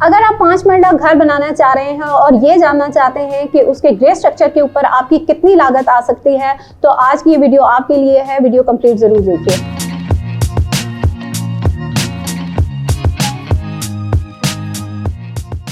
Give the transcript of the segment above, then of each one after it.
अगर आप 5 मरला घर बनाना चाह रहे हैं और ये जानना चाहते हैं कि उसके ग्रे स्ट्रक्चर के ऊपर आपकी कितनी लागत आ सकती है, तो आज की ये वीडियो आपके लिए है। वीडियो कंप्लीट जरूर देखिए।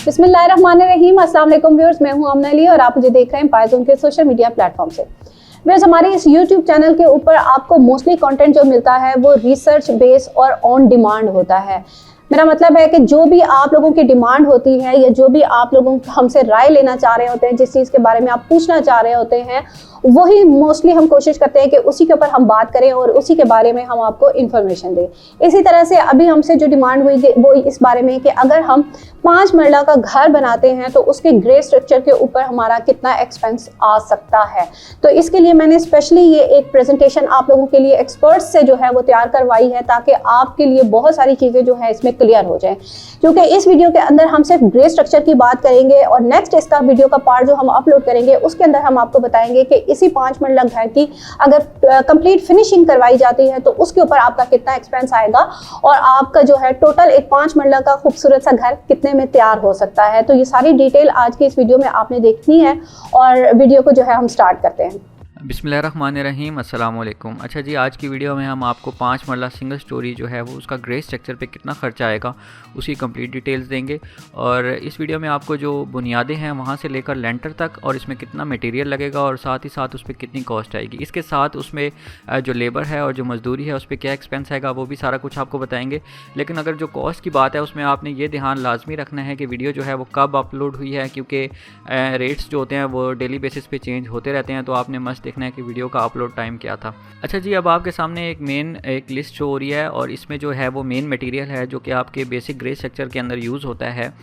बिस्मिल्लाहिर्रहमानिर्रहीम। अस्सलाम वालेकुम व्यूअर्स, मैं हूं अमन अली और आप मुझे देख रहे हैं पायजोन के सोशल मीडिया प्लेटफॉर्म से। व्यूअर्स, हमारे इस YouTube चैनल के ऊपर आपको मोस्टली कंटेंट जो मिलता है वो रिसर्च बेस और ऑन डिमांड होता है। मेरा मतलब है कि जो भी आप लोगों की डिमांड होती है या जो भी आप लोगों हमसे राय लेना चाह रहे होते हैं, जिस चीज़ के बारे में आप पूछना चाह रहे होते हैं, वही मोस्टली हम कोशिश करते हैं कि उसी के ऊपर हम बात करें और उसी के बारे में हम आपको इन्फॉर्मेशन दें। इसी तरह से अभी हमसे जो डिमांड हुई वो इस बारे में कि अगर हम 5 मरला का घर बनाते हैं तो उसके ग्रे स्ट्रक्चर के ऊपर हमारा कितना एक्सपेंस आ सकता है। तो इसके लिए मैंने स्पेशली ये एक प्रेजेंटेशन आप लोगों के लिए एक्सपर्ट्स से जो है वो तैयार करवाई है, ताकि आपके लिए बहुत सारी चीज़ें जो है इसमें क्लियर हो जाए। क्योंकि इस वीडियो के अंदर हम सिर्फ ग्रे स्ट्रक्चर की बात करेंगे और नेक्स्ट इसका वीडियो का पार्ट जो हम अपलोड करेंगे उसके अंदर हम आपको बताएंगे कि इसी 5 मरला घर की अगर कंप्लीट फिनिशिंग करवाई जाती है तो उसके ऊपर आपका कितना एक्सपेंस आएगा और आपका जो है टोटल एक 5 मरला का खूबसूरत सा घर कितने में तैयार हो सकता है। तो ये सारी डिटेल आज की इस वीडियो में आपने देखनी है और वीडियो को जो है हम स्टार्ट करते हैं। बिस्मिल्लाहिर्रहमानिर्रहीम, अस्सलाम वालेकुम। अच्छा जी, आज की वीडियो में हम आपको 5 मरला सिंगल स्टोरी जो है वो उसका ग्रे स्ट्रक्चर पे कितना खर्चा आएगा उसकी कंप्लीट डिटेल्स देंगे। और इस वीडियो में आपको जो बुनियादें हैं वहाँ से लेकर लेंटर तक और इसमें कितना मटेरियल लगेगा और साथ ही साथ उस पर कितनी कॉस्ट आएगी, इसके साथ उसमें जो लेबर है और जो मज़दूरी है उस पर क्या एक्सपेंस आएगा वो भी सारा कुछ आपको बताएंगे। लेकिन अगर जो कॉस्ट की बात है उसमें आपने ये ध्यान लाजमी रखना है कि वीडियो जो है वो कब अपलोड हुई है, क्योंकि रेट्स जो होते हैं वो डेली बेसिस पे चेंज होते रहते हैं, तो आपने मस्ट देखना है कि वीडियो का अपलोड टाइम क्या था। अच्छा जी, अब आपके सामने एक लिस्ट शो हो रही है और इसमें जो है वो मेन मटेरियल है जो कि आपके बेसिक ग्रे स्ट्रक्चर के अंदर यूज़ होता है।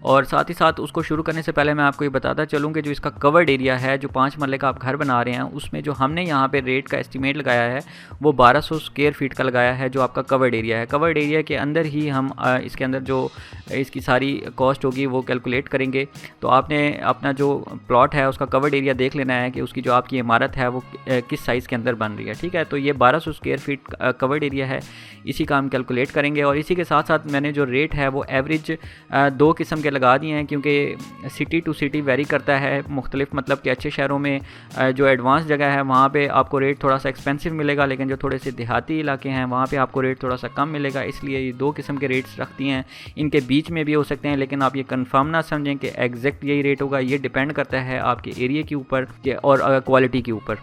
और साथ ही साथ उसको शुरू करने से पहले मैं आपको ये बताता चलूँ कि जो इसका कवर्ड एरिया है, जो 5 मरले का आप घर बना रहे हैं, उसमें जो हमने यहाँ पे रेट का एस्टीमेट लगाया है वो 1200 स्क्वायर फीट का लगाया है, जो आपका कवर्ड एरिया है। कवर्ड एरिया के अंदर ही हम इसके अंदर जो इसकी सारी कॉस्ट होगी वो कैलकुलेट करेंगे। तो आपने अपना जो प्लॉट है उसका कवर्ड एरिया देख लेना है कि उसकी जो आपकी इमारत है वो किस साइज़ के अंदर बन रही है। ठीक है, तो ये 1200 स्क्वायर फीट कवर्ड एरिया है, इसी का हम कैलकुलेट करेंगे। और इसी के साथ साथ मैंने जो रेट है वो एवरेज 2 किस्म के लगा दिए हैं, क्योंकि सिटी टू सिटी वेरी करता है मुख्तलिफ। मतलब कि अच्छे शहरों में जो एडवांस जगह है वहाँ पे आपको रेट थोड़ा सा एक्सपेंसिव मिलेगा, लेकिन जो थोड़े से देहाती इलाके हैं वहाँ पे आपको रेट थोड़ा सा कम मिलेगा। इसलिए ये 2 किस्म के रेट्स रखती हैं। इनके बीच में भी हो सकते हैं, लेकिन आप ये कंफर्म ना समझें कि एग्जैक्ट यही रेट होगा। ये डिपेंड करता है आपके एरिया के ऊपर और क्वालिटी के ऊपर।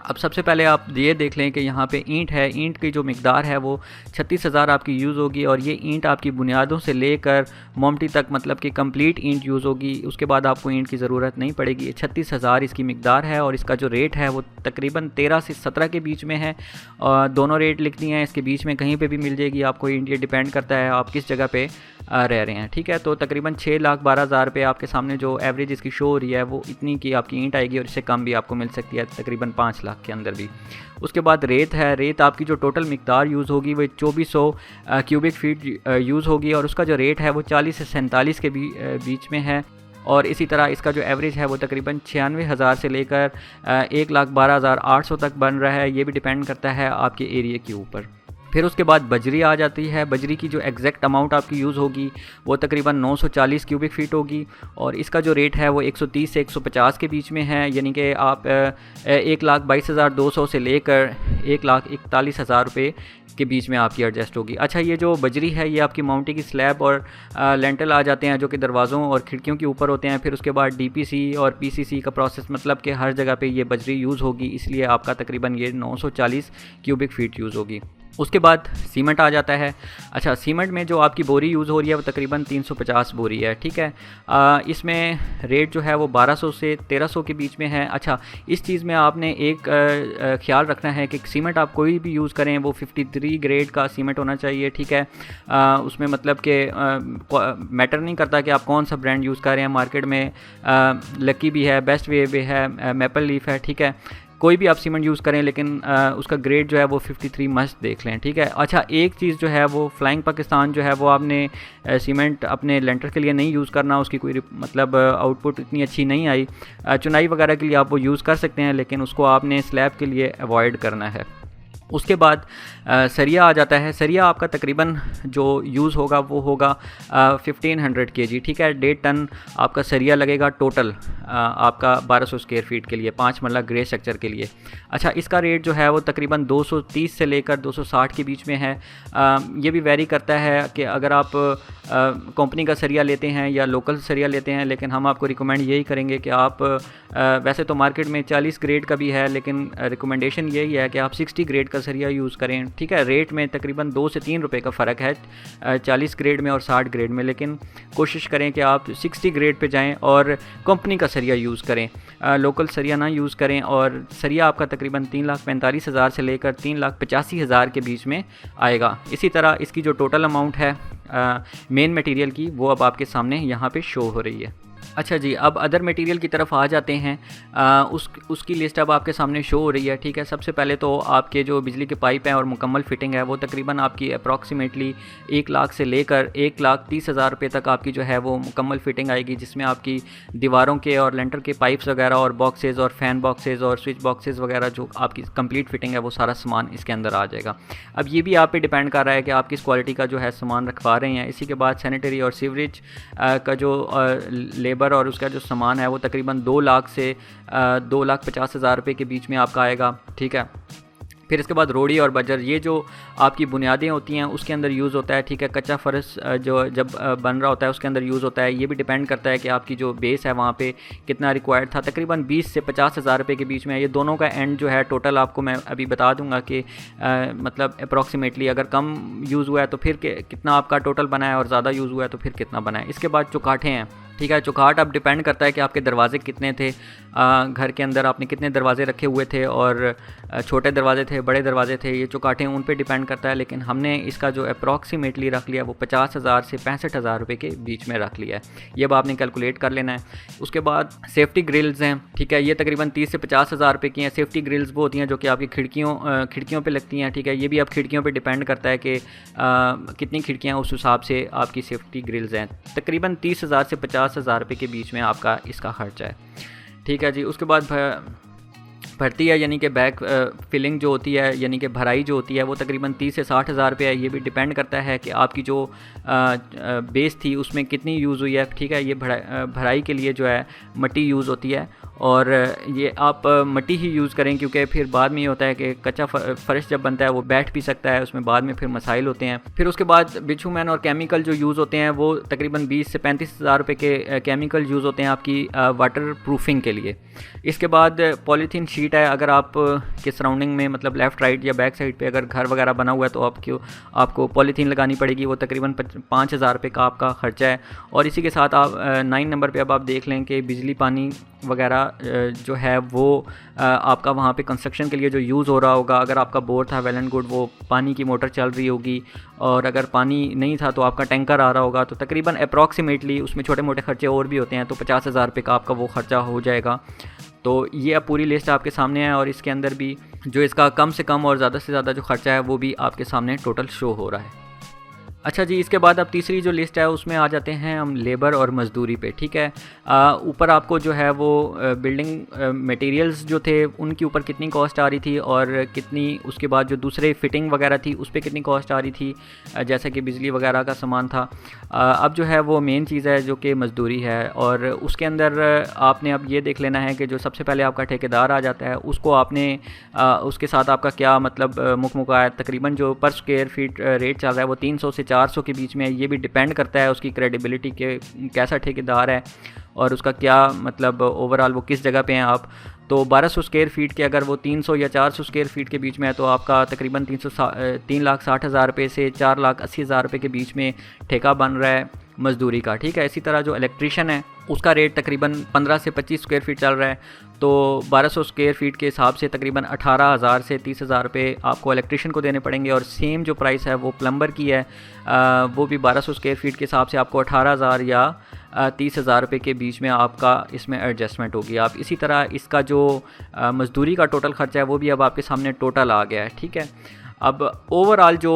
अब सबसे पहले आप ये देख लें कि यहाँ पे ईंट है, ईंट की जो मिकदार है वो 36,000 आपकी यूज़ होगी। और ये ईंट आपकी बुनियादों से लेकर मोमटी तक, मतलब कि कंप्लीट ईंट यूज़ होगी। उसके बाद आपको ईंट की ज़रूरत नहीं पड़ेगी। 36,000 इसकी मिकदार है और इसका जो रेट है वो तकरीबन 13 से 17 के बीच में है। दोनों रेट लिख दिए हैं, इसके बीच में कहीं पर भी मिल जाएगी आपको ईंट। ये डिपेंड करता है आप किस जगह पर रह रहे हैं। ठीक है, तो तकरीबन 6,12,000 रुपये आपके सामने जो एवरेज इसकी शो हो रही है वो इतनी की आपकी ईंट आएगी, और इससे कम भी आपको मिल सकती है, तकरीबन 5 लाख के अंदर भी। उसके बाद रेत है। रेत आपकी जो टोटल मिकदार यूज़ होगी वो 2400 क्यूबिक फीट यूज़ होगी और उसका जो रेट है वो 40 से 47 के बीच में है। और इसी तरह इसका जो एवरेज है वो तकरीबन 96,000 से लेकर 1,12,800 तक बन रहा है। ये भी डिपेंड करता है आपके एरिया के ऊपर। फिर उसके बाद बजरी आ जाती है। बजरी की जो एग्जैक्ट अमाउंट आपकी यूज़ होगी वो तकरीबन 940 क्यूबिक फीट होगी और इसका जो रेट है वो 130 से 150 के बीच में है। यानी कि आप 1,22,200 से लेकर 1,41,000 रुपये के बीच में आपकी एडजस्ट होगी। अच्छा, ये जो बजरी है ये आपकी माउंटी की स्लैब और लेंटल आ जाते हैं जो कि दरवाज़ों और खिड़कियों के ऊपर होते हैं। फिर उसके बाद डीपीसी और पीसीसी का प्रोसेस, मतलब कि हर जगह पे ये बजरी यूज़ होगी, इसलिए आपका तकरीबन ये 940 क्यूबिक फीट यूज़ होगी। उसके बाद सीमेंट आ जाता है। अच्छा, सीमेंट में जो आपकी बोरी यूज़ हो रही है वो तकरीबन 350 बोरी है। ठीक है, इसमें रेट जो है वो 1200 से 1300 के बीच में है। अच्छा, इस चीज़ में आपने एक ख्याल रखना है कि सीमेंट आप कोई भी यूज़ करें वो 53 ग्रेड का सीमेंट होना चाहिए। ठीक है, उसमें मतलब कि मैटर नहीं करता कि आप कौन सा ब्रांड यूज़ कर रहे हैं। मार्केट में लकी भी है, बेस्ट वे भी है, मैपल लीफ है। ठीक है, कोई भी आप सीमेंट यूज़ करें, लेकिन उसका ग्रेड जो है वो 53 मस्ट देख लें। ठीक है, अच्छा, एक चीज़ जो है वो फ्लाइंग पाकिस्तान जो है वो आपने सीमेंट अपने लेंटर के लिए नहीं यूज़ करना। उसकी कोई मतलब आउटपुट इतनी अच्छी नहीं आई। चुनाई वगैरह के लिए आप वो यूज़ कर सकते हैं, लेकिन उसको आपने स्लैब के लिए अवॉइड करना है। उसके बाद सरिया आ जाता है। सरिया आपका तकरीबन जो यूज़ होगा वो होगा 1500 kg, ठीक है। 1.5 टन आपका सरिया लगेगा टोटल आपका 1200 स्क्वायर फीट के लिए, 5 मरला ग्रे स्ट्रक्चर के लिए। अच्छा, इसका रेट जो है वो तकरीबन 230 से लेकर 260 के बीच में है। ये भी वेरी करता है कि अगर आप कंपनी का सरिया लेते हैं या लोकल सरिया लेते हैं, लेकिन हम आपको रिकमेंड यही करेंगे कि आप वैसे तो मार्केट में 40 ग्रेड का भी है, लेकिन रिकमेंडेशन यही है कि आप 60 ग्रेड का सरिया यूज़ करें, ठीक है। रेट में तकरीबन 2 से 3 रुपए का फ़र्क है 40 ग्रेड में और 60 ग्रेड में, लेकिन कोशिश करें कि आप 60 ग्रेड पे जाएं और कंपनी का सरिया यूज़ करें, लोकल सरिया ना यूज़ करें। और सरिया आपका तकरीबन 3,45,000 से लेकर 3,85,000 के बीच में आएगा। इसी तरह इसकी जो टोटल अमाउंट है मेन मटेरियल की, वो अब आपके सामने यहाँ पे शो हो रही है। अच्छा जी, अब अदर मटेरियल की तरफ आ जाते हैं। उसकी लिस्ट अब आपके सामने शो हो रही है, ठीक है। सबसे पहले तो आपके जो बिजली के पाइप हैं और मुकम्मल फिटिंग है वो तकरीबन आपकी अप्रॉक्सीमेटली 1 लाख से लेकर 1,30,000 रुपये तक आपकी जो है वो मुकम्मल फिटिंग आएगी, जिसमें आपकी दीवारों के और लेंटर के पाइप्स वगैरह और बॉक्सेस और फ़ैन बॉक्सेस और स्विच बॉक्सेस वगैरह जो आपकी कंप्लीट फिटिंग है वो सारा सामान इसके अंदर आ जाएगा। अब ये भी आप पे डिपेंड कर रहा है कि आप किस क्वालिटी का जो है सामान रखवा रहे हैं। इसी के बाद सैनिटरी और सीवरेज का जो लेबर और उसका जो सामान है वो तकरीबन 2 लाख से 2,50,000 रुपये के बीच में आपका आएगा, ठीक है। फिर इसके बाद रोड़ी और बजर, ये जो आपकी बुनियादें होती हैं उसके अंदर यूज़ होता है, ठीक है। कच्चा फर्श जो जब बन रहा होता है उसके अंदर यूज़ होता है। ये भी डिपेंड करता है कि आपकी जो बेस है वहाँ पे कितना रिक्वायर्ड था, तकरीबन 20 से 50,000 रुपये के बीच में। ये दोनों का एंड जो है टोटल आपको मैं अभी बता दूंगा कि मतलब अप्रॉक्सीमेटली अगर कम यूज़ हुआ है तो फिर कितना आपका टोटल बना है, और ज़्यादा यूज़ हुआ है तो फिर कितना बना है। इसके बाद चौकाठें हैं, ठीक है। चौकाठ अब डिपेंड करता है कि आपके दरवाजे कितने थे, घर के अंदर आपने कितने दरवाजे रखे हुए थे, और छोटे दरवाजे थे, बड़े दरवाजे थे, ये चौकाठें उन पे डिपेंड करता है। लेकिन हमने इसका जो अप्रॉक्सीमेटली रख लिया वो 50,000 से 65,000 रुपये के बीच में रख लिया है। ये अब आपने कैलकुलेट कर लेना है। उसके बाद सेफ्टी ग्रिल्स हैं, ठीक है। ये तकरीबन 30 से 50,000 रुपये की हैं। सेफ्टी ग्रिल्स वो होती हैं जो कि आपकी खिड़कियों पे लगती हैं, ठीक है। ये भी अब खिड़कियों पे डिपेंड करता है कि कितनी खिड़कियाँ, उस हिसाब से आपकी सेफ्टी ग्रिल्स हैं। तकरीबन 30,000 से 50,000 रुपये के बीच में आपका इसका खर्चा है, ठीक है जी। उसके बाद भर्ती है, यानी कि बैक फिलिंग जो होती है, यानी कि भराई जो होती है वो तकरीबन 30 से 60,000 रुपये है। ये भी डिपेंड करता है कि आपकी जो बेस थी उसमें कितनी यूज़ हुई है, ठीक है। ये भराई के लिए जो है मिट्टी यूज़ होती है, और ये आप मिट्टी ही यूज़ करें, क्योंकि फिर बाद में ये होता है कि कच्चा फर्श जब बनता है वो बैठ भी सकता है, उसमें बाद में फिर मसाइल होते हैं। फिर उसके बाद बिटुमेन और केमिकल जो यूज़ होते हैं वो तकरीबन 20 से 35,000 रुपये के केमिकल यूज़ होते हैं आपकी वाटर प्रूफिंग के लिए। इसके बाद पॉलीथीन शीट है, अगर आप के सराउंडिंग में मतलब लेफ़्ट राइट या बैक साइड पे अगर घर वगैरह बना हुआ है तो आपको पॉलीथीन लगानी पड़ेगी, वो तकरीबन 5,000 रुपये का आपका ख़र्चा है। और इसी के साथ आप 9 नंबर पे अब आप देख लें कि बिजली पानी वगैरह जो है वो आपका वहाँ पे कंस्ट्रक्शन के लिए जो यूज़ हो रहा होगा। अगर आपका बोर था वेल एंड गुड, वो पानी की मोटर चल रही होगी, और अगर पानी नहीं था तो आपका टैंकर आ रहा होगा, तो तकरीबन अप्रॉक्सीमेटली उसमें छोटे मोटे खर्चे और भी होते हैं, तो 50,000 रुपये का आपका वो ख़र्चा हो जाएगा। तो ये अब पूरी लिस्ट आपके सामने है, और इसके अंदर भी जो इसका कम से कम और ज़्यादा से ज़्यादा जो खर्चा है वो भी आपके सामने टोटल शो हो रहा है। अच्छा जी, इसके बाद अब तीसरी जो लिस्ट है उसमें आ जाते हैं हम लेबर और मज़दूरी पे, ठीक है। ऊपर आपको जो है वो बिल्डिंग मटेरियल्स जो थे उनके ऊपर कितनी कॉस्ट आ रही थी, और कितनी उसके बाद जो दूसरे फिटिंग वगैरह थी उस पर कितनी कॉस्ट आ रही थी, जैसे कि बिजली वगैरह का सामान था। अब जो है वो मेन चीज़ है जो कि मज़दूरी है, और उसके अंदर आपने अब ये देख लेना है कि जो सबसे पहले आपका ठेकेदार आ जाता है उसको आपने उसके साथ आपका क्या मतलब मुकमुका है। तकरीबन जो पर स्क्वायर फीट रेट चल रहा है वो 300 से 400 के बीच में है। ये भी डिपेंड करता है उसकी क्रेडिबिलिटी के कैसा ठेकेदार है और उसका क्या मतलब ओवरऑल वो किस जगह पे हैं आप। तो 1200 स्क्वायर फीट के अगर वो 300 या 400 स्क्वायर फीट के बीच में है तो आपका तकरीबन 3,60,000 रुपये से 4,80,000 रुपये के बीच में ठेका बन रहा है मज़दूरी का, ठीक है। इसी तरह जो इलेक्ट्रीशियन है उसका रेट तकरीबन 15 से 25 स्क्वायर फीट चल रहा है, तो 1200 स्क्वायर फीट के हिसाब से तकरीबन 18,000 से 30,000 रुपये आपको इलेक्ट्रीशियन को देने पड़ेंगे। और सेम जो प्राइस है वो प्लम्बर की है, वो भी 1200 स्क्वायर फीट के हिसाब से आपको 18,000 या 30,000 रुपये के बीच में आपका इसमें एडजस्टमेंट होगी। आप इसी तरह इसका जो मज़दूरी का टोटल ख़र्चा है वो भी अब आपके सामने टोटल आ गया है, ठीक है। अब ओवरऑल जो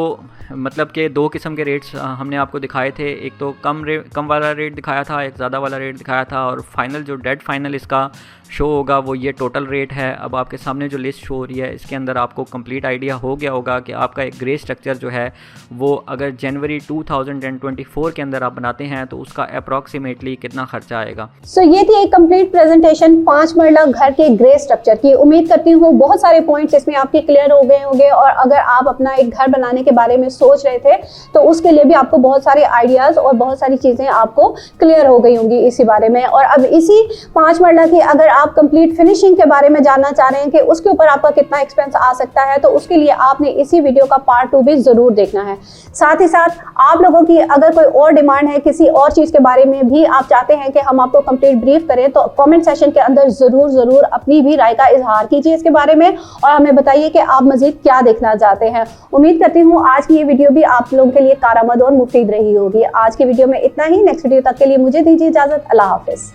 मतलब कि दो किस्म के रेट्स हमने आपको दिखाए थे, एक तो कम वाला रेट दिखाया था, एक ज़्यादा वाला रेट दिखाया था, और फाइनल जो डेड फाइनल इसका शो होगा वो ये टोटल रेट है। अब आपके सामने जो लिस्ट शो हो रही है इसके अंदर आपको कंप्लीट आइडिया हो गया होगा कि आपका एक ग्रे स्ट्रक्चर जो है वो अगर जनवरी 2024 के अंदर आप बनाते हैं तो उसका अप्रॉक्सीमेटली कितना खर्चा आएगा। सो ये थी एक कंप्लीट प्रेजेंटेशन 5 मरला घर के ग्रे स्ट्रक्चर की। उम्मीद करती हूँ बहुत सारे पॉइंट्स इसमें आपके क्लियर हो गए होंगे, और अगर आप अपना एक घर बनाने के बारे में सोच रहे थे तो उसके लिए भी आपको बहुत सारे आइडियाज और बहुत सारी चीजें आपको क्लियर हो गई होंगी इसी बारे में। और अब इसी 5 मरला की अगर आप कंप्लीट फिनिशिंग के बारे में जानना चाह रहे हैं कि उसके ऊपर आपका कितना एक्सपेंस आ सकता है, तो उसके लिए आपने इसी वीडियो का पार्ट 2 भी जरूर देखना है। साथ ही साथ आप लोगों की अगर कोई और डिमांड है किसी और चीज के बारे में भी आप चाहते हैं कि हम आपको कंप्लीट ब्रीफ करें, तो कमेंट सेशन के अंदर जरूर अपनी भी राय का इजहार कीजिए इसके बारे में, और हमें बताइए कि आप मजीद क्या देखना चाहते हैं। उम्मीद करती हूँ आज की ये वीडियो भी आप लोगों के लिए कारआमद और मुफीद रही होगी। आज की वीडियो में इतना ही। नेक्स्ट वीडियो तक के लिए मुझे दीजिए इजाजत। अल्लाह हाफिज।